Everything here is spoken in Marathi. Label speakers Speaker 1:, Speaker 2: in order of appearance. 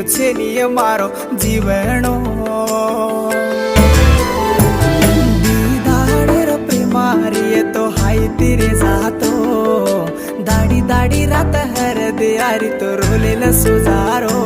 Speaker 1: तो छेलिए मारो जीवनो दीदाड़ेर प्रेमारिये तो हाई तेरे जातो दाड़ी दाड़ी रात हर दे यारी तो रोलेल सुजारो